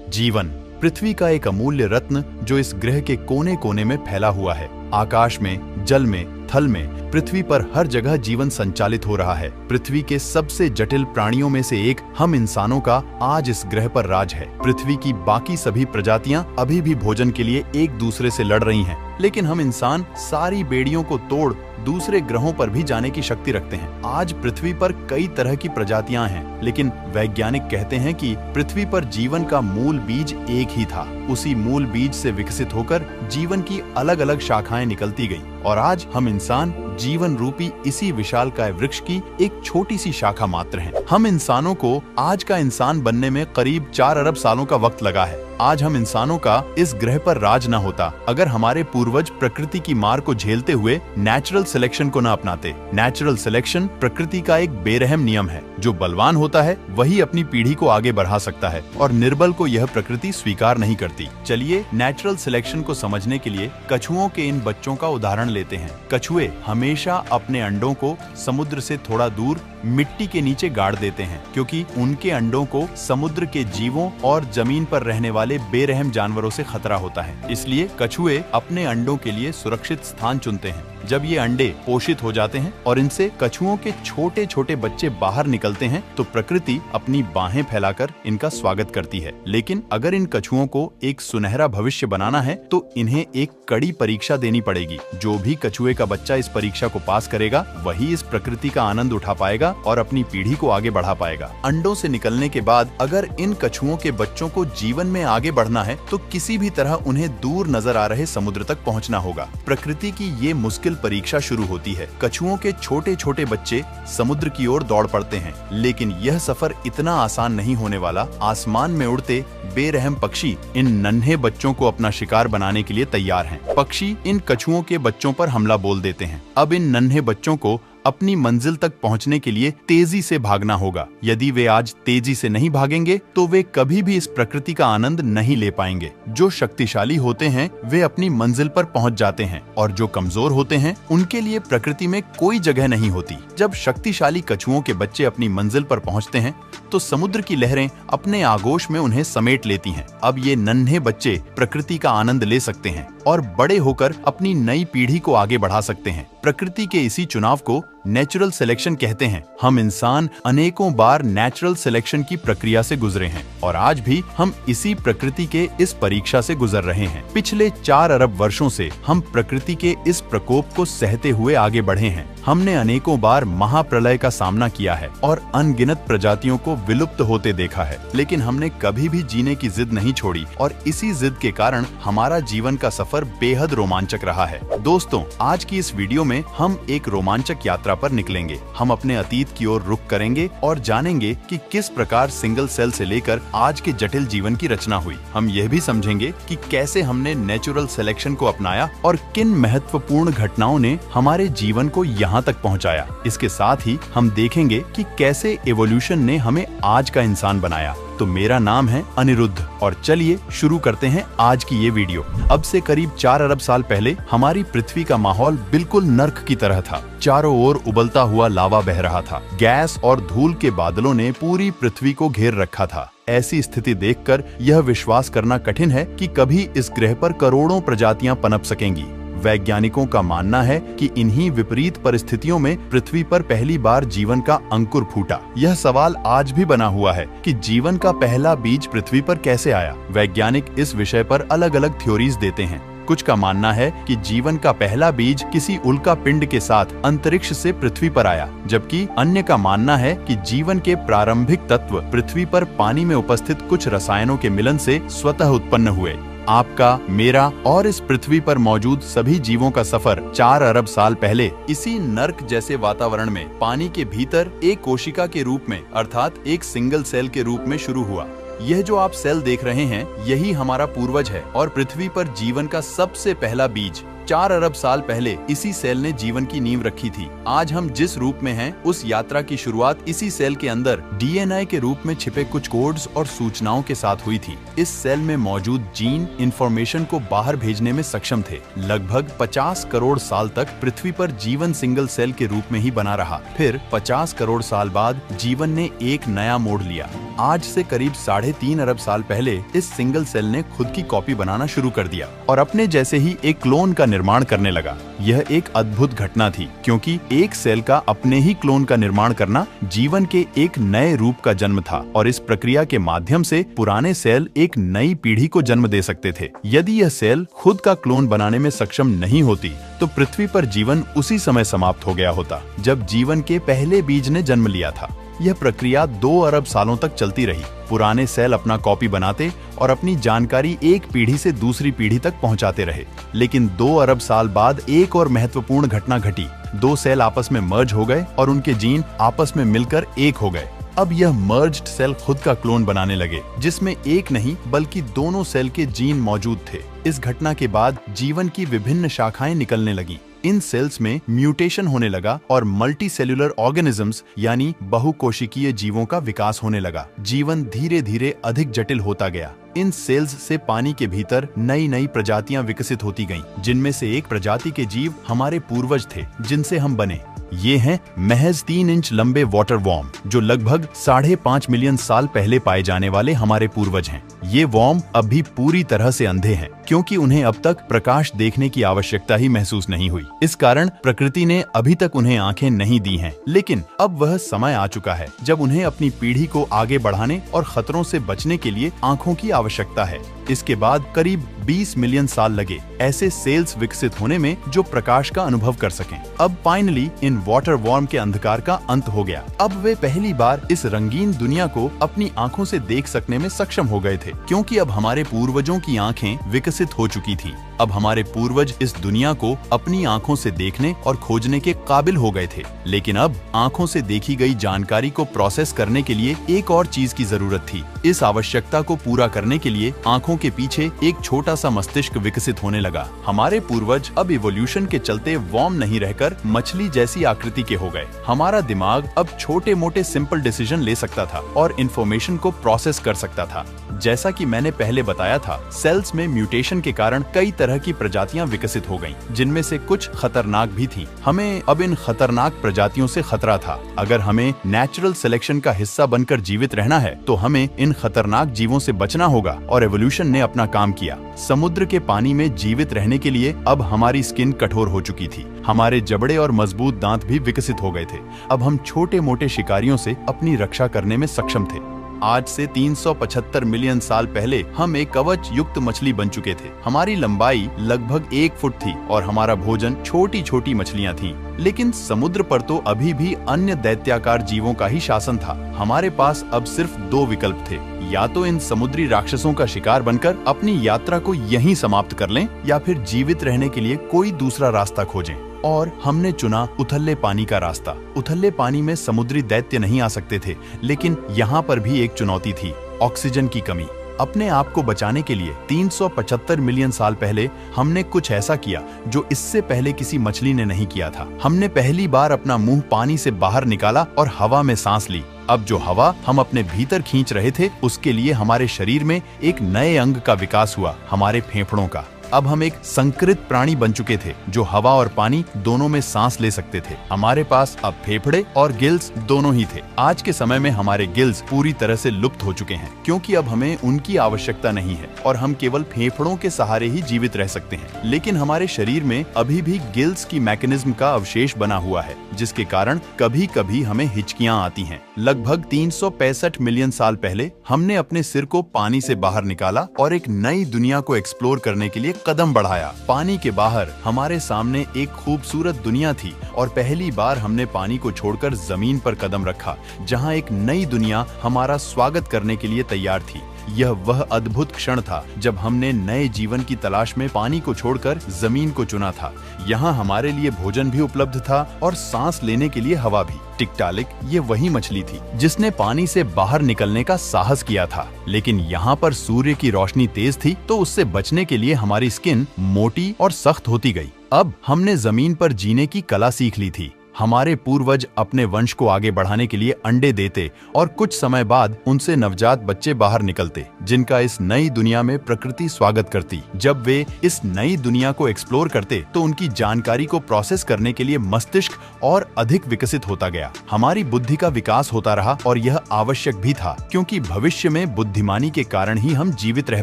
जीवन पृथ्वी का एक अमूल्य रत्न जो इस ग्रह के कोने कोने में फैला हुआ है। आकाश में, जल में, थल में, पृथ्वी पर हर जगह जीवन संचालित हो रहा है। पृथ्वी के सबसे जटिल प्राणियों में से एक हम इंसानों का आज इस ग्रह पर राज है। पृथ्वी की बाकी सभी प्रजातियां अभी भी भोजन के लिए एक दूसरे से लड़ रही हैं, लेकिन हम इंसान सारी बेड़ियों को तोड़ दूसरे ग्रहों पर भी जाने की शक्ति रखते हैं। आज पृथ्वी पर कई तरह की प्रजातियां हैं, लेकिन वैज्ञानिक कहते हैं कि पृथ्वी पर जीवन का मूल बीज एक ही था। उसी मूल बीज से विकसित होकर जीवन की अलग अलग शाखाएं निकलती गईं, और आज हम इंसान जीवन रूपी इसी विशालकाय वृक्ष की एक छोटी सी शाखा मात्र हैं। हम इंसानों को आज का इंसान बनने में करीब 4 अरब सालों का वक्त लगा है। आज हम इंसानों का इस ग्रह पर राज न होता अगर हमारे पूर्वज प्रकृति की मार को झेलते हुए नेचुरल सिलेक्शन को न अपनाते। नेचुरल सिलेक्शन प्रकृति का एक बेरहम नियम है। जो बलवान होता है वही अपनी पीढ़ी को आगे बढ़ा सकता है, और निर्बल को यह प्रकृति स्वीकार नहीं करती। चलिए नेचुरल सिलेक्शन को समझने के लिए कछुओं के इन बच्चों का उदाहरण लेते हैं। कछुए हमेशा अपने अंडों को समुद्र से थोड़ा दूर मिट्टी के नीचे गाड़ देते हैं, क्योंकि उनके अंडों को समुद्र के जीवों और जमीन पर रहने वाले बेरहम जानवरों से खतरा होता है। इसलिए कछुए अपने अंडों के लिए सुरक्षित स्थान चुनते हैं। जब ये अंडे पोषित हो जाते हैं और इनसे कछुओं के छोटे छोटे बच्चे बाहर निकलते हैं, तो प्रकृति अपनी बाहें फैलाकर इनका स्वागत करती है। लेकिन अगर इन कछुओं को एक सुनहरा भविष्य बनाना है तो इन्हें एक कड़ी परीक्षा देनी पड़ेगी। जो भी कछुए का बच्चा इस परीक्षा को पास करेगा वही इस प्रकृति का आनंद उठा पाएगा और अपनी पीढ़ी को आगे बढ़ा पाएगा। अंडों से निकलने के बाद अगर इन कछुओं के बच्चों को जीवन में आगे बढ़ना है तो किसी भी तरह उन्हें दूर नजर आ रहे समुद्र तक पहुंचना होगा। प्रकृति की ये मुश्किल परीक्षा शुरू होती है। कछुओं के छोटे छोटे बच्चे समुद्र की ओर दौड़ पड़ते हैं, लेकिन यह सफर इतना आसान नहीं होने वाला। आसमान में उड़ते बेरहम पक्षी इन नन्हे बच्चों को अपना शिकार बनाने के लिए तैयार हैं। पक्षी इन कछुओं के बच्चों पर हमला बोल देते हैं। अब इन नन्हे बच्चों को अपनी मंजिल तक पहुंचने के लिए तेजी से भागना होगा। यदि वे आज तेजी से नहीं भागेंगे तो वे कभी भी इस प्रकृति का आनंद नहीं ले पाएंगे। जो शक्तिशाली होते हैं वे अपनी मंजिल पर पहुंच जाते हैं, और जो कमजोर होते हैं उनके लिए प्रकृति में कोई जगह नहीं होती। जब शक्तिशाली कछुओं के बच्चे अपनी मंजिल पर पहुंचते हैं तो समुद्र की लहरें अपने आगोश में उन्हें समेट लेती हैं। अब ये नन्हे बच्चे प्रकृति का आनंद ले सकते हैं और बड़े होकर अपनी नई पीढ़ी को आगे बढ़ा सकते हैं। प्रकृति के इसी चुनाव को नेचुरल सिलेक्शन कहते हैं। हम इंसान अनेकों बार नेचुरल सिलेक्शन की प्रक्रिया से गुजरे हैं, और आज भी हम इसी प्रकृति के इस परीक्षा से गुजर रहे हैं। पिछले 4 अरब वर्षों से हम प्रकृति के इस प्रकोप को सहते हुए आगे बढ़े हैं। हमने अनेकों बार महाप्रलय का सामना किया है और अनगिनत प्रजातियों को विलुप्त होते देखा है, लेकिन हमने कभी भी जीने की जिद नहीं छोड़ी, और इसी जिद के कारण हमारा जीवन का सफर बेहद रोमांचक रहा है। दोस्तों, आज की इस वीडियो में हम एक रोमांचक यात्रा पर निकलेंगे। हम अपने अतीत की ओर रुख करेंगे और जानेंगे कि किस प्रकार सिंगल सेल से लेकर आज के जटिल जीवन की रचना हुई। हम यह भी समझेंगे कि कैसे हमने नेचुरल सिलेक्शन को अपनाया और किन महत्वपूर्ण घटनाओं ने हमारे जीवन को यहाँ तक पहुँचाया। इसके साथ ही हम देखेंगे कि कैसे एवोल्यूशन ने हमें आज का इंसान बनाया। तो मेरा नाम है अनिरुद्ध, और चलिए शुरू करते हैं आज की ये वीडियो। अब से करीब 4 अरब साल पहले हमारी पृथ्वी का माहौल बिल्कुल नर्क की तरह था। चारों ओर उबलता हुआ लावा बह रहा था। गैस और धूल के बादलों ने पूरी पृथ्वी को घेर रखा था। ऐसी स्थिति देखकर यह विश्वास करना कठिन है कि कभी इस ग्रह पर करोड़ों प्रजातियां पनप सकेंगी। वैज्ञानिकों का मानना है कि इन्हीं विपरीत परिस्थितियों में पृथ्वी पर पहली बार जीवन का अंकुर फूटा। यह सवाल आज भी बना हुआ है कि जीवन का पहला बीज पृथ्वी पर कैसे आया। वैज्ञानिक इस विषय पर अलग अलग थ्योरीज देते हैं। कुछ का मानना है कि जीवन का पहला बीज किसी उल्का पिंड के साथ अंतरिक्ष से पृथ्वी पर आया, जबकि अन्य का मानना है कि जीवन के प्रारंभिक तत्व पृथ्वी पर पानी में उपस्थित कुछ रसायनों के मिलन से स्वतः उत्पन्न हुए। आपका, मेरा और इस पृथ्वी पर मौजूद सभी जीवों का सफर 4 अरब साल पहले इसी नर्क जैसे वातावरण में पानी के भीतर एक कोशिका के रूप में, अर्थात एक सिंगल सेल के रूप में शुरू हुआ। यह जो आप सेल देख रहे हैं यही हमारा पूर्वज है और पृथ्वी पर जीवन का सबसे पहला बीज। 4 अरब साल पहले इसी सेल ने जीवन की नींव रखी थी। आज हम जिस रूप में हैं, उस यात्रा की शुरुआत इसी सेल के अंदर डीएनए के रूप में छिपे कुछ कोड्स और सूचनाओं के साथ हुई थी। इस सेल में मौजूद जीन इंफॉर्मेशन को बाहर भेजने में सक्षम थे। लगभग 50 करोड़ साल तक पृथ्वी पर जीवन सिंगल सेल के रूप में ही बना रहा। फिर 50 करोड़ साल बाद जीवन ने एक नया मोड़ लिया। आज से करीब 3.5 अरब साल पहले इस सिंगल सेल ने खुद की कॉपी बनाना शुरू कर दिया और अपने जैसे ही एक क्लोन का निर्माण करने लगा। यह एक अद्भुत घटना थी, क्योंकि एक सेल का अपने ही क्लोन का निर्माण करना जीवन के एक नए रूप का जन्म था और इस प्रक्रिया के माध्यम से पुराने सेल एक नई पीढ़ी को जन्म दे सकते थे। यदि यह सेल खुद का क्लोन बनाने में सक्षम नहीं होती तो पृथ्वी पर जीवन उसी समय समाप्त हो गया होता जब जीवन के पहले बीज ने जन्म लिया था। यह प्रक्रिया 2 अरब सालों तक चलती रही। पुराने सेल अपना कॉपी बनाते और अपनी जानकारी एक पीढ़ी से दूसरी पीढ़ी तक पहुंचाते रहे। लेकिन 2 अरब साल बाद एक और महत्वपूर्ण घटना घटी। 2 सेल आपस में मर्ज हो गए और उनके जीन आपस में मिलकर एक हो गए। अब यह मर्ज्ड सेल खुद का क्लोन बनाने लगे, जिसमें एक नहीं बल्कि दोनों सेल के जीन मौजूद थे। इस घटना के बाद जीवन की विभिन्न शाखाएं निकलने लगीं। इन सेल्स में म्यूटेशन होने लगा और मल्टी सेल्यूलर ऑर्गेनिजम्स यानी बहुकोशिकीय जीवों का विकास होने लगा। जीवन धीरे धीरे अधिक जटिल होता गया। इन सेल्स से पानी के भीतर नई नई प्रजातियां विकसित होती गईं, जिनमें से एक प्रजाति के जीव हमारे पूर्वज थे, जिनसे हम बने। ये हैं महज 3 इंच लंबे वाटर वॉर्म, जो लगभग 5.5 मिलियन साल पहले पाए जाने वाले हमारे पूर्वज हैं। ये वॉर्म अभी पूरी तरह से अंधे हैं, क्योंकि उन्हें अब तक प्रकाश देखने की आवश्यकता ही महसूस नहीं हुई। इस कारण प्रकृति ने अभी तक उन्हें आंखें नहीं दी हैं। लेकिन अब वह समय आ चुका है जब उन्हें अपनी पीढ़ी को आगे बढ़ाने और खतरों से बचने के लिए आंखों की आवश्यकता है। इसके बाद करीब 20 मिलियन साल लगे ऐसे सेल्स विकसित होने में जो प्रकाश का अनुभव कर सकें। अब फाइनली इन वाटर वॉर्म के अंधकार का अंत हो गया। अब वे पहली बार इस रंगीन दुनिया को अपनी आंखों से देख सकने में सक्षम हो गए थे, क्योंकि अब हमारे पूर्वजों की आंखें विकसित हो चुकी थीं। अब हमारे पूर्वज इस दुनिया को अपनी आंखों से देखने और खोजने के काबिल हो गए थे। लेकिन अब आंखों से देखी गई जानकारी को प्रोसेस करने के लिए एक और चीज की जरूरत थी। इस आवश्यकता को पूरा करने के लिए आंखों के पीछे एक छोटा सा मस्तिष्क विकसित होने लगा। हमारे पूर्वज अब इवोल्यूशन के चलते वॉर्म नहीं रहकर मछली जैसी आकृति के हो गए। हमारा दिमाग अब छोटे मोटे सिंपल डिसीजन ले सकता था और इंफॉर्मेशन को प्रोसेस कर सकता था। जैसा कि मैंने पहले बताया था, सेल्स में म्यूटेशन के कारण कई तरह की प्रजातियां विकसित हो गईं, जिनमें से कुछ खतरनाक भी थीं। हमें अब इन खतरनाक प्रजातियों से खतरा था। अगर हमें नेचुरल सिलेक्शन का हिस्सा बनकर जीवित रहना है तो हमें इन खतरनाक जीवों से बचना होगा, और एवोल्यूशन ने अपना काम किया। समुद्र के पानी में जीवित रहने के लिए अब हमारी स्किन कठोर हो चुकी थी। हमारे जबड़े और मजबूत दांत भी विकसित हो गए थे। अब हम छोटे मोटे शिकारियों से अपनी रक्षा करने में सक्षम थे। आज से 375 मिलियन साल पहले हम एक कवच युक्त मछली बन चुके थे। हमारी लंबाई लगभग 1 फुट थी और हमारा भोजन छोटी छोटी मछलियां थीं। लेकिन समुद्र पर तो अभी भी अन्य दैत्याकार जीवों का ही शासन था। हमारे पास अब सिर्फ 2 विकल्प थे, या तो इन समुद्री राक्षसों का शिकार बनकर अपनी यात्रा को यहीं समाप्त कर लें, या फिर जीवित रहने के लिए कोई दूसरा रास्ता खोजें। और हमने चुना उथले पानी का रास्ता। उथले पानी में समुद्री दैत्य नहीं आ सकते थे, लेकिन यहाँ पर भी एक चुनौती थी, ऑक्सीजन की कमी। अपने आप को बचाने के लिए 375 मिलियन साल पहले हमने कुछ ऐसा किया जो इससे पहले किसी मछली ने नहीं किया था। हमने पहली बार अपना मुंह पानी से बाहर निकाला और हवा में सांस ली। अब जो हवा हम अपने भीतर खींच रहे थे, उसके लिए हमारे शरीर में एक नए अंग का विकास हुआ, हमारे फेफड़ों का। अब हम एक संकरित प्राणी बन चुके थे जो हवा और पानी दोनों में सांस ले सकते थे। हमारे पास अब फेफड़े और गिल्स दोनों ही थे। आज के समय में हमारे गिल्स पूरी तरह से लुप्त हो चुके हैं, क्योंकि अब हमें उनकी आवश्यकता नहीं है और हम केवल फेफड़ों के सहारे ही जीवित रह सकते हैं। लेकिन हमारे शरीर में अभी भी गिल्स की मैकेनिज्म का अवशेष बना हुआ है, जिसके कारण कभी कभी हमें हिचकियां आती हैं। लगभग 365 मिलियन साल पहले हमने अपने सिर को पानी से बाहर निकाला और एक नई दुनिया को एक्सप्लोर करने के लिए कदम बढ़ाया। पानी के बाहर हमारे सामने एक खूबसूरत दुनिया थी और पहली बार हमने पानी को छोड़कर जमीन पर कदम रखा, जहां एक नई दुनिया हमारा स्वागत करने के लिए तैयार थी। यह वह अद्भुत क्षण था जब हमने नए जीवन की तलाश में पानी को छोड़कर जमीन को चुना था। यहाँ हमारे लिए भोजन भी उपलब्ध था और सांस लेने के लिए हवा भी। टिकटालिक ये वही मछली थी जिसने पानी से बाहर निकलने का साहस किया था। लेकिन यहाँ पर सूर्य की रोशनी तेज थी, तो उससे बचने के लिए हमारी स्किन मोटी और सख्त होती गई। अब हमने जमीन पर जीने की कला सीख ली थी। हमारे पूर्वज अपने वंश को आगे बढ़ाने के लिए अंडे देते और कुछ समय बाद उनसे नवजात बच्चे बाहर निकलते, जिनका इस नई दुनिया में प्रकृति स्वागत करती। जब वे इस नई दुनिया को एक्सप्लोर करते तो उनकी जानकारी को प्रोसेस करने के लिए मस्तिष्क और अधिक विकसित होता गया। हमारी बुद्धि का विकास होता रहा और यह आवश्यक भी था, क्योंकि भविष्य में बुद्धिमानी के कारण ही हम जीवित रह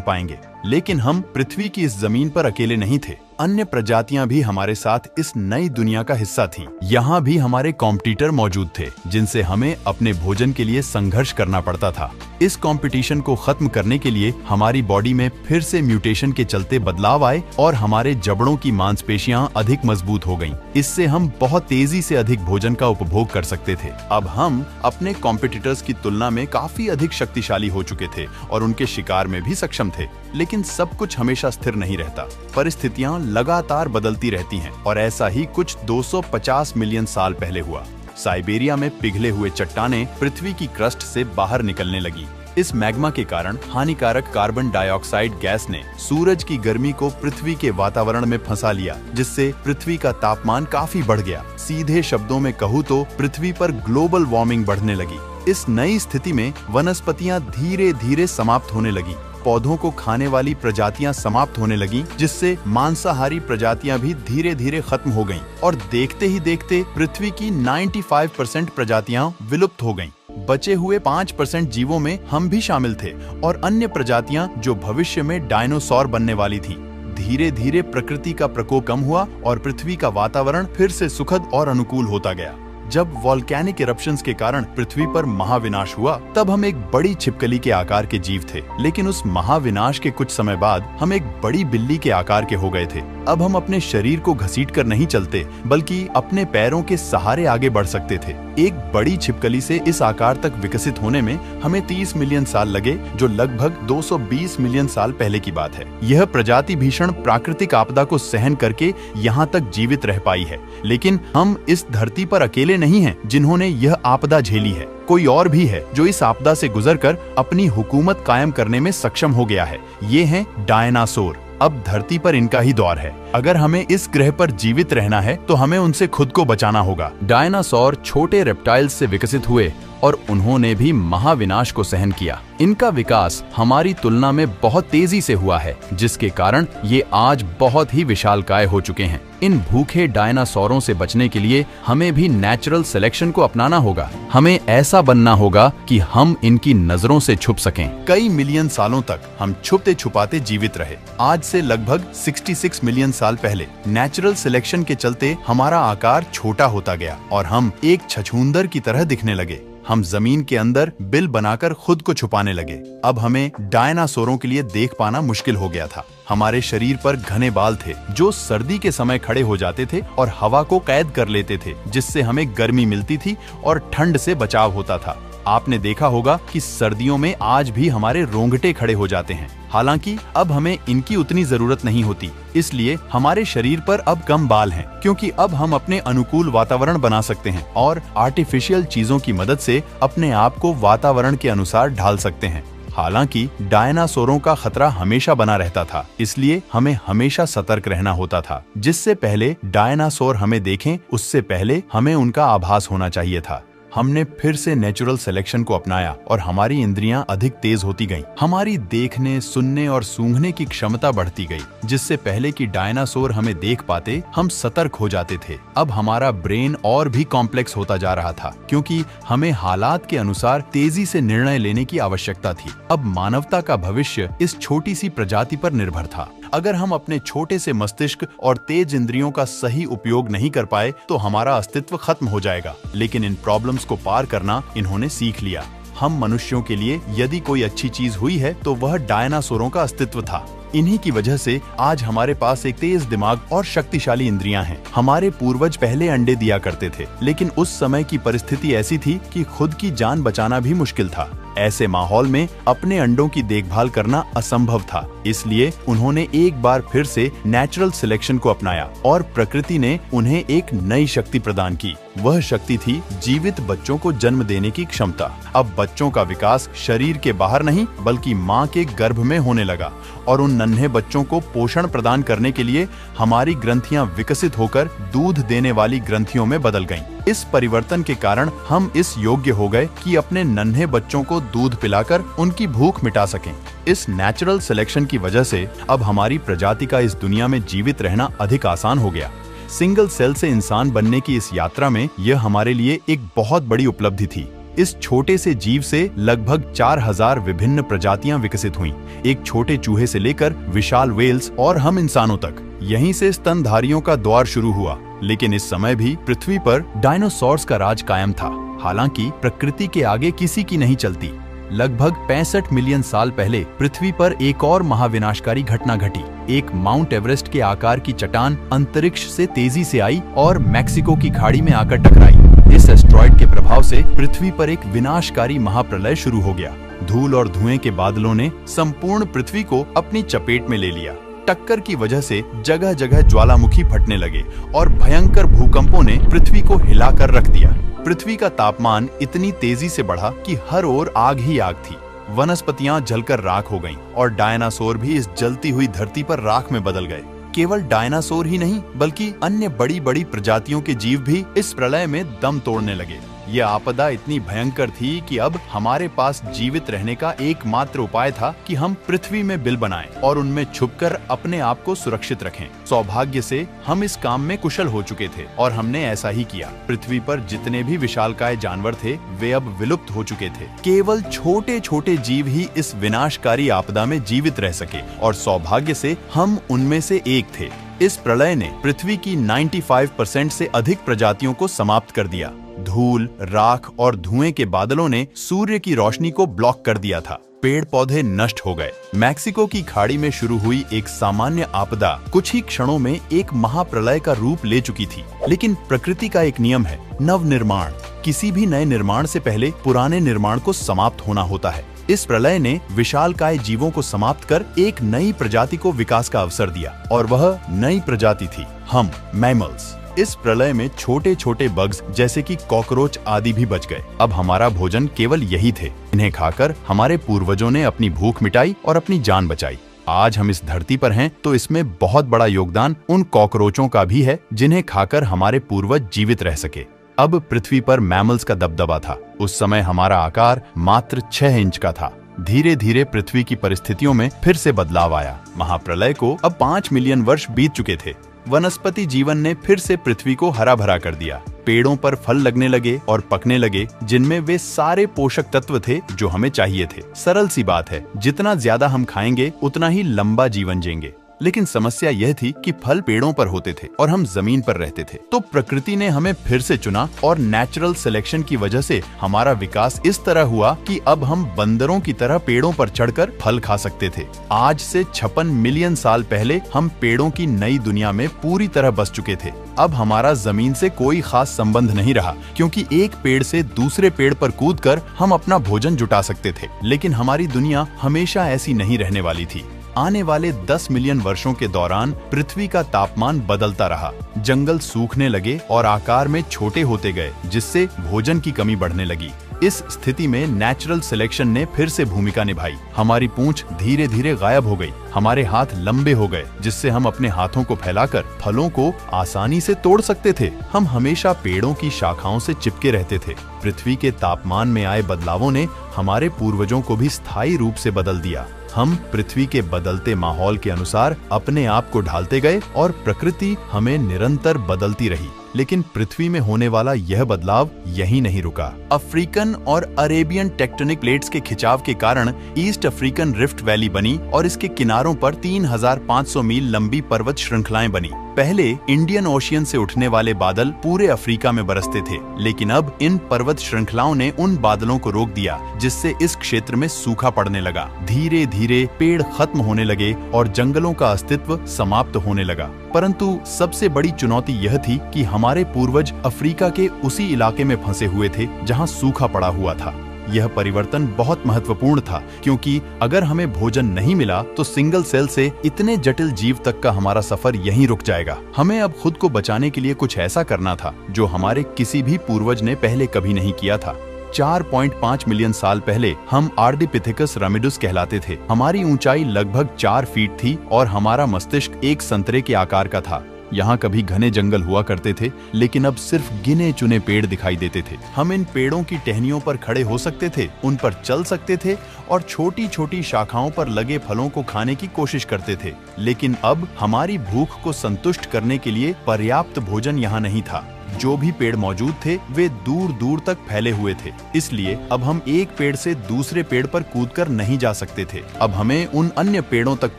पाएंगे। लेकिन हम पृथ्वी की इस जमीन पर अकेले नहीं थे। अन्य प्रजातियां भी हमारे साथ इस नई दुनिया का हिस्सा थीं। यहाँ भी हमारे कॉम्पिटिटर मौजूद थे, जिनसे हमें अपने भोजन के लिए संघर्ष करना पड़ता था। इस कंपटीशन को खत्म करने के लिए हमारी बॉडी में फिर से म्यूटेशन के चलते बदलाव आए और हमारे जबड़ों की मांसपेशियां अधिक मजबूत हो गईं। इससे हम बहुत तेजी से अधिक भोजन का उपभोग कर सकते थे। अब हम अपने कॉम्पिटिटर्स की तुलना में काफी अधिक शक्तिशाली हो चुके थे और उनके शिकार में भी सक्षम थे। लेकिन सब कुछ हमेशा स्थिर नहीं रहता। परिस्थितियां लगातार बदलती रहती हैं और ऐसा ही कुछ 250 मिलियन साल पहले हुआ। साइबेरिया में पिघले हुए चट्टानें पृथ्वी की क्रस्ट से बाहर निकलने लगी। इस मैग्मा के कारण हानिकारक कार्बन डाइऑक्साइड गैस ने सूरज की गर्मी को पृथ्वी के वातावरण में फंसा लिया, जिससे पृथ्वी का तापमान काफी बढ़ गया। सीधे शब्दों में कहूँ तो पृथ्वी पर ग्लोबल वार्मिंग बढ़ने लगी। इस नई स्थिति में वनस्पतियां धीरे धीरे समाप्त होने लगी। पौधों को खाने वाली प्रजातियां समाप्त होने लगीं, जिससे मांसाहारी प्रजातियां भी धीरे धीरे खत्म हो गईं और देखते ही देखते पृथ्वी की 95% प्रजातियां विलुप्त हो गईं। बचे हुए 5% जीवों में हम भी शामिल थे और अन्य प्रजातियां जो भविष्य में डायनासोर बनने वाली थीं। धीरे धीरे प्रकृति का प्रकोप कम हुआ और पृथ्वी का वातावरण फिर से सुखद और अनुकूल होता गया। जब वॉल्केनिक इरप्शंस के कारण पृथ्वी पर महाविनाश हुआ, तब हम एक बड़ी छिपकली के आकार के जीव थे। लेकिन उस महाविनाश के कुछ समय बाद हम एक बड़ी बिल्ली के आकार के हो गए थे। अब हम अपने शरीर को घसीटकर नहीं चलते, बल्कि अपने पैरों के सहारे आगे बढ़ सकते थे। एक बड़ी छिपकली से इस आकार तक विकसित होने में हमें 30 मिलियन साल लगे, जो लगभग 220 मिलियन साल पहले की बात है। यह प्रजाति भीषण प्राकृतिक आपदा को सहन करके यहाँ तक जीवित रह पाई है। लेकिन हम इस धरती पर अकेले नहीं हैं जिन्होंने यह आपदा झेली है। कोई और भी है जो इस आपदा से गुजरकर अपनी हुकूमत कायम करने में सक्षम हो गया है। ये हैं डायनासोर। अब धरती पर इनका ही दौर है। अगर हमें इस ग्रह पर जीवित रहना है तो हमें उनसे खुद को बचाना होगा। डायनासोर छोटे रेप्टाइल्स से विकसित हुए और उन्होंने भी महाविनाश को सहन किया। इनका विकास हमारी तुलना में बहुत तेजी से हुआ है, जिसके कारण ये आज बहुत ही विशालकाय हो चुके हैं। इन भूखे डायनासोरों से बचने के लिए हमें भी नेचुरल सिलेक्शन को अपनाना होगा। हमें ऐसा बनना होगा कि हम इनकी नजरों से छुप सकें। कई मिलियन सालों तक हम छुपते छुपाते जीवित रहे। आज से लगभग 66 मिलियन साल पहले नेचुरल सिलेक्शन के चलते हमारा आकार छोटा होता गया और हम एक छछूंदर की तरह दिखने लगे। हम जमीन के अंदर बिल बनाकर खुद को छुपाने लगे। अब हमें डायनासोरों के लिए देख पाना मुश्किल हो गया था। हमारे शरीर पर घने बाल थे जो सर्दी के समय खड़े हो जाते थे और हवा को कैद कर लेते थे, जिससे हमें गर्मी मिलती थी और ठंड से बचाव होता था। आपने देखा होगा कि सर्दियों में आज भी हमारे रोंगटे खड़े हो जाते हैं। हालांकि अब हमें इनकी उतनी जरूरत नहीं होती, इसलिए हमारे शरीर पर अब कम बाल हैं, क्योंकि अब हम अपने अनुकूल वातावरण बना सकते हैं और आर्टिफिशियल चीजों की मदद से अपने आप को वातावरण के अनुसार ढाल सकते हैं। हालांकि डायनासोरों का खतरा हमेशा बना रहता था, इसलिए हमें हमेशा सतर्क रहना होता था। जिससे पहले डायनासोर हमें देखें, उससे पहले हमें उनका आभास होना चाहिए था। हमने फिर से नेचुरल सिलेक्शन को अपनाया और हमारी इंद्रियां अधिक तेज होती गईं। हमारी देखने, सुनने और सूंघने की क्षमता बढ़ती गई। जिससे पहले कि डायनासोर हमें देख पाते, हम सतर्क हो जाते थे। अब हमारा ब्रेन और भी कॉम्प्लेक्स होता जा रहा था, क्योंकि हमें हालात के अनुसार तेजी से निर्णय लेने की आवश्यकता थी। अब मानवता का भविष्य इस छोटी सी प्रजाति पर निर्भर था। अगर हम अपने छोटे से मस्तिष्क और तेज इंद्रियों का सही उपयोग नहीं कर पाए तो हमारा अस्तित्व खत्म हो जाएगा। लेकिन इन प्रॉब्लम्स को पार करना इन्होंने सीख लिया। हम मनुष्यों के लिए यदि कोई अच्छी चीज हुई है तो वह डायनासोरों का अस्तित्व था। इन्हीं की वजह से आज हमारे पास एक तेज दिमाग और शक्तिशाली इंद्रियां हैं। हमारे पूर्वज पहले अंडे दिया करते थे, लेकिन उस समय की परिस्थिति ऐसी थी कि खुद की जान बचाना भी मुश्किल था। ऐसे माहौल में अपने अंडों की देखभाल करना असंभव था, इसलिए उन्होंने एक बार फिर से नेचुरल सिलेक्शन को अपनाया और प्रकृति ने उन्हें एक नई शक्ति प्रदान की। वह शक्ति थी जीवित बच्चों को जन्म देने की क्षमता। अब बच्चों का विकास शरीर के बाहर नहीं बल्कि माँ के गर्भ में होने लगा और उन नन्हे बच्चों को पोषण प्रदान करने के लिए हमारी ग्रंथियां विकसित होकर दूध देने वाली ग्रंथियों में बदल गईं। इस परिवर्तन के कारण हम इस योग्य हो गए कि अपने नन्हे बच्चों को दूध पिलाकर उनकी भूख मिटा सकें। इस नेचुरल सिलेक्शन की वजह से अब हमारी प्रजाति का इस दुनिया में जीवित रहना अधिक आसान हो गया। सिंगल सेल से इंसान बनने की इस यात्रा में यह हमारे लिए एक बहुत बड़ी उपलब्धि थी। इस छोटे से जीव से लगभग 4000 विभिन्न प्रजातियां विकसित हुईं, एक छोटे चूहे से लेकर विशाल व्हेल्स और हम इंसानों तक। यहीं से स्तनधारियों का दौर शुरू हुआ, लेकिन इस समय भी पृथ्वी पर डायनासोर्स का राज कायम था। हालांकि प्रकृति के आगे किसी की नहीं चलती। लगभग 65 मिलियन साल पहले पृथ्वी पर एक और महाविनाशकारी घटना घटी। एक माउंट एवरेस्ट के आकार की चट्टान अंतरिक्ष से तेजी से आई और मैक्सिको की खाड़ी में आकर टकराई। इस एस्टेरॉयड के प्रभाव से पृथ्वी पर एक विनाशकारी महाप्रलय शुरू हो गया। धूल और धुएं के बादलों ने संपूर्ण पृथ्वी को अपनी चपेट में ले लिया। टक्कर की वजह से जगह जगह ज्वालामुखी फटने लगे और भयंकर भूकंपों ने पृथ्वी को हिलाकर रख दिया। पृथ्वी का तापमान इतनी तेजी से बढ़ा कि हर ओर आग ही आग थी। वनस्पतियां जलकर राख हो गईं और डायनासोर भी इस जलती हुई धरती पर राख में बदल गए। केवल डायनासोर ही नहीं बल्कि अन्य बड़ी बड़ी प्रजातियों के जीव भी इस प्रलय में दम तोड़ने लगे। यह आपदा इतनी भयंकर थी कि अब हमारे पास जीवित रहने का एकमात्र उपाय था कि हम पृथ्वी में बिल बनाएं और उनमें छुपकर अपने आप को सुरक्षित रखें। सौभाग्य से हम इस काम में कुशल हो चुके थे और हमने ऐसा ही किया। पृथ्वी पर जितने भी विशालकाय जानवर थे वे अब विलुप्त हो चुके थे। केवल छोटे छोटे जीव ही इस विनाशकारी आपदा में जीवित रह सके और सौभाग्य से हम उनमें से एक थे। इस प्रलय ने पृथ्वी की 95% से अधिक प्रजातियों को समाप्त कर दिया। धूल, राख और धुएं के बादलों ने सूर्य की रोशनी को ब्लॉक कर दिया था। पेड़ पौधे नष्ट हो गए। मैक्सिको की खाड़ी में शुरू हुई एक सामान्य आपदा कुछ ही क्षणों में एक महाप्रलय का रूप ले चुकी थी। लेकिन प्रकृति का एक नियम है, नवनिर्माण। किसी भी नए निर्माण से पहले पुराने निर्माण को समाप्त होना होता है। इस प्रलय ने विशालकाय जीवों को समाप्त कर एक नई प्रजाति को विकास का अवसर दिया और वह नई प्रजाति थी हम, मैमल्स। इस प्रलय में छोटे छोटे बग्स जैसे कि कॉकरोच आदि भी बच गए। अब हमारा भोजन केवल यही थे। इन्हें खाकर हमारे पूर्वजों ने अपनी भूख मिटाई और अपनी जान बचाई। आज हम इस धरती पर हैं तो इसमें बहुत बड़ा योगदान उन कॉकरोचों का भी है जिन्हें खाकर हमारे पूर्वज जीवित रह सके। अब पृथ्वी पर मैमल्स का दबदबा था। उस समय हमारा आकार मात्र 6 इंच का था। धीरे धीरे पृथ्वी की परिस्थितियों में फिर से बदलाव आया। महाप्रलय को अब 5 मिलियन वर्ष बीत चुके थे। वनस्पति जीवन ने फिर से पृथ्वी को हरा भरा कर दिया। पेड़ों पर फल लगने लगे और पकने लगे जिनमें वे सारे पोषक तत्व थे जो हमें चाहिए थे। सरल सी बात है, जितना ज्यादा हम खाएंगे उतना ही लंबा जीवन जिएंगे। लेकिन समस्या यह थी कि फल पेड़ों पर होते थे और हम जमीन पर रहते थे। तो प्रकृति ने हमें फिर से चुना और नेचुरल सिलेक्शन की वजह से हमारा विकास इस तरह हुआ कि अब हम बंदरों की तरह पेड़ों पर चढ़कर फल खा सकते थे। आज से 56 मिलियन साल पहले हम पेड़ों की नई दुनिया में पूरी तरह बस चुके थे। अब हमारा जमीन से कोई खास संबंध नहीं रहा, क्योंकि एक पेड़ से दूसरे पेड़ पर कूदकर हम अपना भोजन जुटा सकते थे। लेकिन हमारी दुनिया हमेशा ऐसी नहीं रहने वाली थी। आने वाले 10 मिलियन वर्षों के दौरान पृथ्वी का तापमान बदलता रहा। जंगल सूखने लगे और आकार में छोटे होते गए, जिससे भोजन की कमी बढ़ने लगी। इस स्थिति में नेचुरल सिलेक्शन ने फिर से भूमिका निभाई। हमारी पूंछ धीरे धीरे गायब हो गई। हमारे हाथ लंबे हो गए, जिससे हम अपने हाथों को फैलाकर फलों को आसानी से तोड़ सकते थे। हम हमेशा पेड़ों की शाखाओं से चिपके रहते थे। पृथ्वी के तापमान में आए बदलावों ने हमारे पूर्वजों को भी स्थायी रूप से बदल दिया। हम पृथ्वी के बदलते माहौल के अनुसार अपने आप को ढालते गए और प्रकृति हमें निरंतर बदलती रही। लेकिन पृथ्वी में होने वाला यह बदलाव यहीं नहीं रुका। अफ्रीकन और अरेबियन टेक्टोनिक प्लेट्स के खिंचाव के कारण ईस्ट अफ्रीकन रिफ्ट वैली बनी और इसके किनारों पर 3500 मील लंबी पर्वत श्रृंखलाएं बनी। पहले इंडियन ओशियन से उठने वाले बादल पूरे अफ्रीका में बरसते थे, लेकिन अब इन पर्वत श्रृंखलाओं ने उन बादलों को रोक दिया, जिससे इस क्षेत्र में सूखा पड़ने लगा। धीरे धीरे पेड़ खत्म होने लगे और जंगलों का अस्तित्व समाप्त होने लगा। परंतु सबसे बड़ी चुनौती यह थी कि हमारे पूर्वज अफ्रीका के उसी इलाके में फंसे हुए थे जहां सूखा पड़ा हुआ था। यह परिवर्तन बहुत महत्वपूर्ण था, क्योंकि अगर हमें भोजन नहीं मिला तो सिंगल सेल से इतने जटिल जीव तक का हमारा सफर यहीं रुक जाएगा। हमें अब खुद को बचाने के लिए कुछ ऐसा करना था जो हमारे किसी भी पूर्वज ने पहले कभी नहीं किया था। 4.5 मिलियन साल पहले हम आर्डिपिथेकस रामिडुस कहलाते थे। हमारी ऊंचाई लगभग 4 फीट थी और हमारा मस्तिष्क एक संतरे के आकार का था। यहाँ कभी घने जंगल हुआ करते थे, लेकिन अब सिर्फ गिने चुने पेड़ दिखाई देते थे। हम इन पेड़ों की टहनियों पर खड़े हो सकते थे, उन पर चल सकते थे और छोटी छोटी शाखाओं पर लगे फलों को खाने की कोशिश करते थे। लेकिन अब हमारी भूख को संतुष्ट करने के लिए पर्याप्त भोजन यहाँ नहीं था। जो भी पेड़ मौजूद थे वे दूर दूर तक फैले हुए थे, इसलिए अब हम एक पेड़ से दूसरे पेड़ पर कूदकर नहीं जा सकते थे। अब हमें उन अन्य पेड़ों तक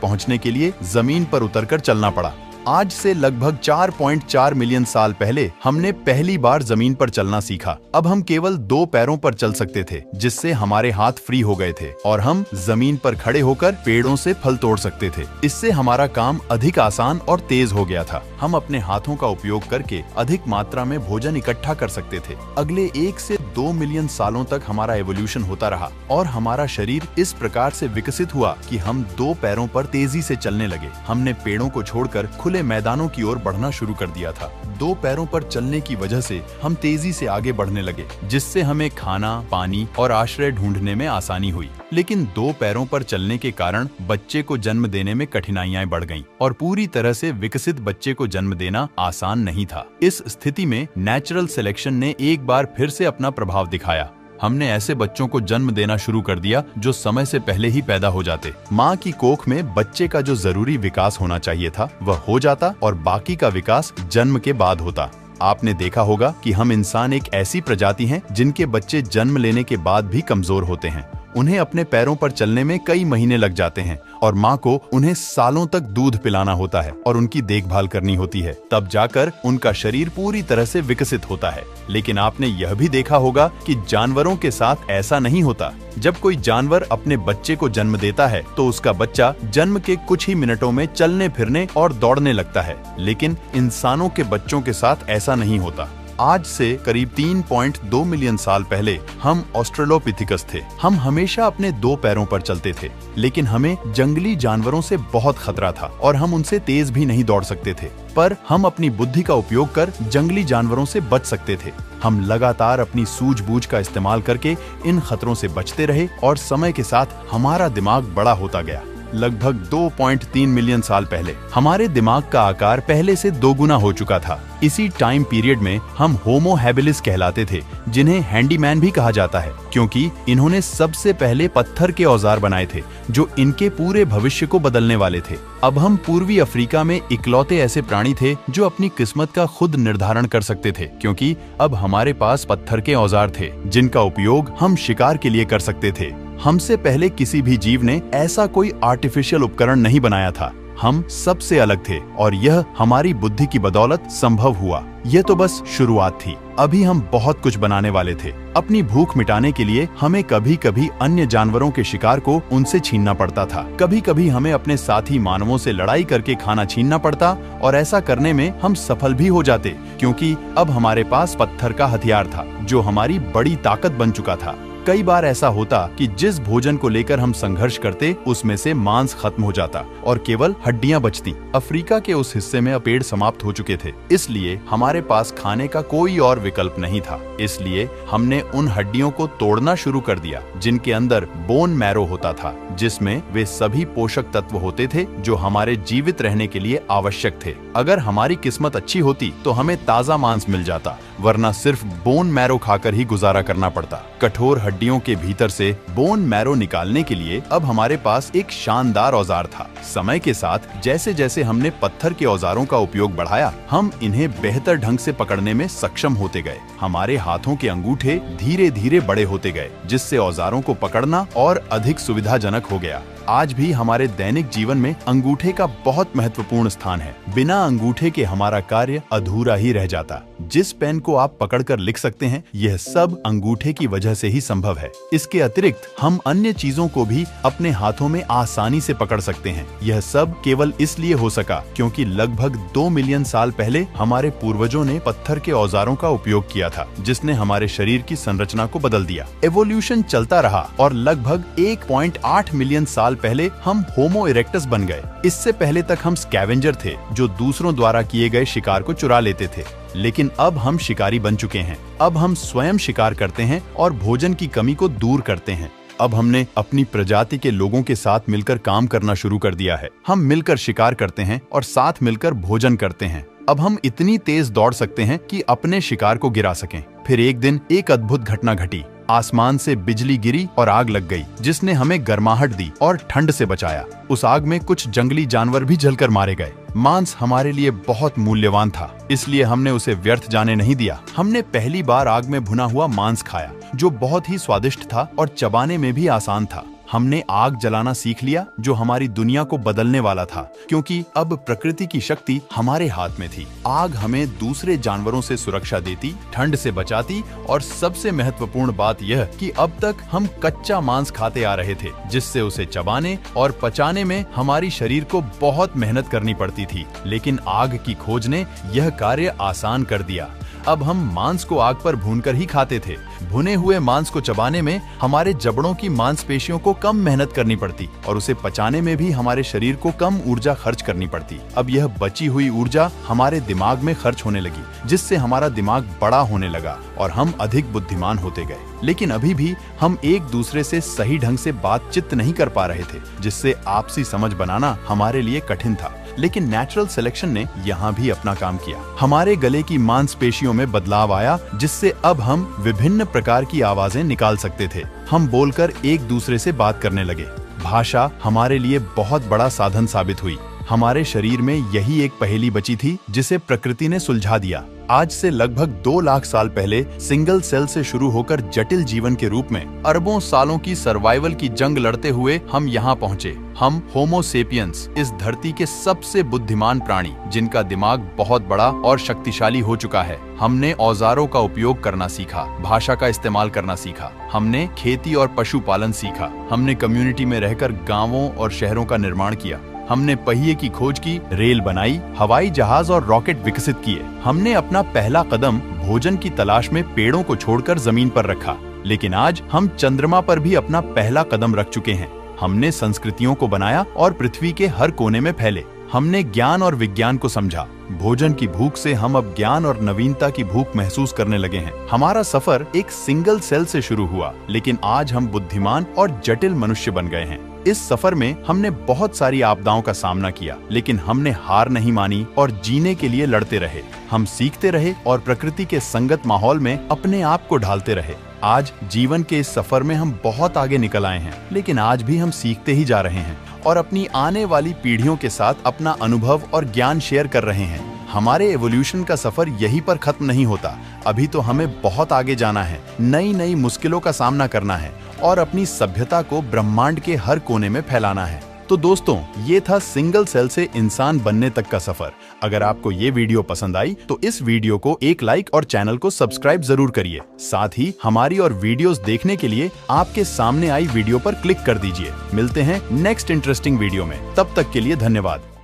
पहुँचने के लिए जमीन पर उतरकर चलना पड़ा। आज से लगभग 4.4 मिलियन साल पहले हमने पहली बार जमीन पर चलना सीखा। अब हम केवल 2 पैरों पर चल सकते थे, जिससे हमारे हाथ फ्री हो गए थे और हम जमीन पर खड़े होकर पेड़ों से फल तोड़ सकते थे। इससे हमारा काम अधिक आसान और तेज हो गया था। हम अपने हाथों का उपयोग करके अधिक मात्रा में भोजन इकट्ठा कर सकते थे। अगले 1 से 2 मिलियन सालों तक हमारा एवोल्यूशन होता रहा और हमारा शरीर इस प्रकार से विकसित हुआ कि हम 2 पैरों पर तेजी से चलने लगे। हमने पेड़ों को छोड़कर खुले मैदानों की ओर बढ़ना शुरू कर दिया था। 2 पैरों पर चलने की वजह से हम तेजी से आगे बढ़ने लगे, जिससे हमें खाना, पानी और आश्रय ढूंढने में आसानी हुई। लेकिन 2 पैरों पर चलने के कारण बच्चे को जन्म देने में कठिनाइयां बढ़ गईं और पूरी तरह से विकसित बच्चे को जन्म देना आसान नहीं था। इस स्थिति में नेचुरल सिलेक्शन ने एक बार फिर से अपना प्रभाव दिखाया। हमने ऐसे बच्चों को जन्म देना शुरू कर दिया जो समय से पहले ही पैदा हो जाते। माँ की कोख में बच्चे का जो जरूरी विकास होना चाहिए था वह हो जाता और बाकी का विकास जन्म के बाद होता। आपने देखा होगा कि हम इंसान एक ऐसी प्रजाति हैं जिनके बच्चे जन्म लेने के बाद भी कमजोर होते हैं। उन्हें अपने पैरों पर चलने में कई महीने लग जाते हैं और माँ को उन्हें सालों तक दूध पिलाना होता है और उनकी देखभाल करनी होती है। तब जाकर उनका शरीर पूरी तरह से विकसित होता है। लेकिन आपने यह भी देखा होगा कि जानवरों के साथ ऐसा नहीं होता। जब कोई जानवर अपने बच्चे को जन्म देता है तो उसका बच्चा जन्म के कुछ ही मिनटों में चलने फिरने और दौड़ने लगता है। लेकिन इंसानों के बच्चों के साथ ऐसा नहीं होता। आज से करीब 3.2 मिलियन साल पहले हम ऑस्ट्रेलोपिथिकस थे। हम हमेशा अपने 2 पैरों पर चलते थे, लेकिन हमें जंगली जानवरों से बहुत खतरा था और हम उनसे तेज भी नहीं दौड़ सकते थे। पर हम अपनी बुद्धि का उपयोग कर जंगली जानवरों से बच सकते थे। हम लगातार अपनी सूझबूझ का इस्तेमाल करके इन खतरों से बचते रहे और समय के साथ हमारा दिमाग बड़ा होता गया। लगभग 2.3 मिलियन साल पहले हमारे दिमाग का आकार पहले से 2 गुना हो चुका था। इसी टाइम पीरियड में हम होमो हैबिलिस कहलाते थे, जिन्हें हैंडीमैन भी कहा जाता है, क्योंकि इन्होंने सबसे पहले पत्थर के औजार बनाए थे जो इनके पूरे भविष्य को बदलने वाले थे। अब हम पूर्वी अफ्रीका में इकलौते ऐसे प्राणी थे जो अपनी किस्मत का खुद निर्धारण कर सकते थे, क्योंकि अब हमारे पास पत्थर के औजार थे जिनका उपयोग हम शिकार के लिए कर सकते थे। हमसे पहले किसी भी जीव ने ऐसा कोई आर्टिफिशियल उपकरण नहीं बनाया था। हम सबसे अलग थे और यह हमारी बुद्धि की बदौलत संभव हुआ। यह तो बस शुरुआत थी। अभी हम बहुत कुछ बनाने वाले थे। अपनी भूख मिटाने के लिए हमें कभी कभी अन्य जानवरों के शिकार को उनसे छीनना पड़ता था। कभी कभी हमें अपने साथी मानवों से लड़ाई करके खाना छीनना पड़ता और ऐसा करने में हम सफल भी हो जाते, क्योंकि अब हमारे पास पत्थर का हथियार था जो हमारी बड़ी ताकत बन चुका था। कई बार ऐसा होता कि जिस भोजन को लेकर हम संघर्ष करते उसमें से मांस खत्म हो जाता और केवल हड्डियां बचती। अफ्रीका के उस हिस्से में पेड़ समाप्त हो चुके थे, इसलिए हमारे पास खाने का कोई और विकल्प नहीं था। इसलिए हमने उन हड्डियों को तोड़ना शुरू कर दिया जिनके अंदर बोन मैरो होता था, जिसमें वे सभी पोषक तत्व होते थे जो हमारे जीवित रहने के लिए आवश्यक थे। अगर हमारी किस्मत अच्छी होती तो हमें ताजा मांस मिल जाता, वरना सिर्फ बोन मैरो खाकर ही गुजारा करना पड़ता। कठोर हड्डियों के भीतर से बोन मैरो निकालने के लिए अब हमारे पास एक शानदार औजार था। समय के साथ जैसे जैसे हमने पत्थर के औजारों का उपयोग बढ़ाया, हम इन्हें बेहतर ढंग से पकड़ने में सक्षम होते गए। हमारे हाथों के अंगूठे धीरे धीरे बड़े होते गए, जिससे औजारों को पकड़ना और अधिक सुविधाजनक हो गया। आज भी हमारे दैनिक जीवन में अंगूठे का बहुत महत्वपूर्ण स्थान है। बिना अंगूठे के हमारा कार्य अधूरा ही रह जाता। जिस पेन को आप पकड़कर लिख सकते हैं, यह सब अंगूठे की वजह से ही संभव है। इसके अतिरिक्त हम अन्य चीजों को भी अपने हाथों में आसानी से पकड़ सकते हैं। यह सब केवल इसलिए हो सका क्योंकि लगभग 2 मिलियन साल पहले हमारे पूर्वजों ने पत्थर के औजारों का उपयोग किया था, जिसने हमारे शरीर की संरचना को बदल दिया। एवोल्यूशन चलता रहा और लगभग 1.8 मिलियन साल पहले हम होमो इरेक्टस बन गए। इससे पहले तक हम स्कैवेंजर थे, जो दूसरों द्वारा किए गए शिकार को चुरा लेते थे। लेकिन अब हम शिकारी बन चुके हैं। अब हम स्वयं शिकार करते हैं और भोजन की कमी को दूर करते हैं। अब हमने अपनी प्रजाति के लोगों के साथ मिलकर काम करना शुरू कर दिया है। हम मिलकर शिकार करते हैं और साथ मिलकर भोजन करते हैं। अब हम इतनी तेज दौड़ सकते हैं कि अपने शिकार को गिरा सकें। फिर एक दिन एक अद्भुत घटना घटी। आसमान से बिजली गिरी और आग लग गई, जिसने हमें गर्माहट दी और ठंड से बचाया। उस आग में कुछ जंगली जानवर भी जलकर मारे गए। मांस हमारे लिए बहुत मूल्यवान था, इसलिए हमने उसे व्यर्थ जाने नहीं दिया। हमने पहली बार आग में भुना हुआ मांस खाया, जो बहुत ही स्वादिष्ट था और चबाने में भी आसान था। हमने आग जलाना सीख लिया, जो हमारी दुनिया को बदलने वाला था, क्योंकि अब प्रकृति की शक्ति हमारे हाथ में थी। आग हमें दूसरे जानवरों से सुरक्षा देती, ठंड से बचाती और सबसे महत्वपूर्ण बात यह कि अब तक हम कच्चा मांस खाते आ रहे थे, जिससे उसे चबाने और पचाने में हमारी शरीर को बहुत मेहनत करनी पड़ती थी। लेकिन आग की खोज ने यह कार्य आसान कर दिया। अब हम मांस को आग पर भूनकर ही खाते थे। भुने हुए मांस को चबाने में हमारे जबड़ों की मांसपेशियों को कम मेहनत करनी पड़ती और उसे पचाने में भी हमारे शरीर को कम ऊर्जा खर्च करनी पड़ती। अब यह बची हुई ऊर्जा हमारे दिमाग में खर्च होने लगी, जिससे हमारा दिमाग बड़ा होने लगा और हम अधिक बुद्धिमान होते गए। लेकिन अभी भी हम एक दूसरे से सही ढंग से बातचीत नहीं कर पा रहे थे, जिससे आपसी समझ बनाना हमारे लिए कठिन था। लेकिन नेचुरल सिलेक्शन ने यहाँ भी अपना काम किया। हमारे गले की मांसपेशियों में बदलाव आया, जिससे अब हम विभिन्न प्रकार की आवाजें निकाल सकते थे। हम बोलकर एक दूसरे से बात करने लगे। भाषा हमारे लिए बहुत बड़ा साधन साबित हुई। हमारे शरीर में यही एक पहेली बची थी, जिसे प्रकृति ने सुलझा दिया। आज से लगभग 2 लाख साल पहले सिंगल सेल से शुरू होकर जटिल जीवन के रूप में अरबों सालों की सर्वाइवल की जंग लड़ते हुए हम यहाँ पहुँचे। हम होमो सेपियंस, इस धरती के सबसे बुद्धिमान प्राणी, जिनका दिमाग बहुत बड़ा और शक्तिशाली हो चुका है। हमने औजारों का उपयोग करना सीखा, भाषा का इस्तेमाल करना सीखा, हमने खेती और पशुपालन सीखा, हमने कम्युनिटी में रहकर गाँवों और शहरों का निर्माण किया, हमने पहिए की खोज की, रेल बनाई, हवाई जहाज और रॉकेट विकसित किए। हमने अपना पहला कदम भोजन की तलाश में पेड़ों को छोड़कर जमीन पर रखा। लेकिन आज हम चंद्रमा पर भी अपना पहला कदम रख चुके हैं। हमने संस्कृतियों को बनाया और पृथ्वी के हर कोने में फैले। हमने ज्ञान और विज्ञान को समझा। भोजन की भूख से हम अब ज्ञान और नवीनता की भूख महसूस करने लगे हैं। हमारा सफर एक सिंगल सेल से शुरू हुआ, लेकिन आज हम बुद्धिमान और जटिल मनुष्य बन गए हैं। इस सफर में हमने बहुत सारी आपदाओं का सामना किया, लेकिन हमने हार नहीं मानी और जीने के लिए लड़ते रहे। हम सीखते रहे और प्रकृति के संगत माहौल में अपने आप को ढालते रहे। आज जीवन के इस सफर में हम बहुत आगे निकल आए हैं, लेकिन आज भी हम सीखते ही जा रहे हैं और अपनी आने वाली पीढ़ियों के साथ अपना अनुभव और ज्ञान शेयर कर रहे हैं। हमारे एवोल्यूशन का सफर यहीं पर खत्म नहीं होता। अभी तो हमें बहुत आगे जाना है, नई नई मुश्किलों का सामना करना है और अपनी सभ्यता को ब्रह्मांड के हर कोने में फैलाना है। तो दोस्तों, ये था सिंगल सेल से इंसान बनने तक का सफर। अगर आपको ये वीडियो पसंद आई तो इस वीडियो को एक लाइक और चैनल को सब्सक्राइब जरूर करिए। साथ ही हमारी और वीडियोस देखने के लिए आपके सामने आई वीडियो पर क्लिक कर दीजिए। मिलते हैं नेक्स्ट इंटरेस्टिंग वीडियो में। तब तक के लिए धन्यवाद।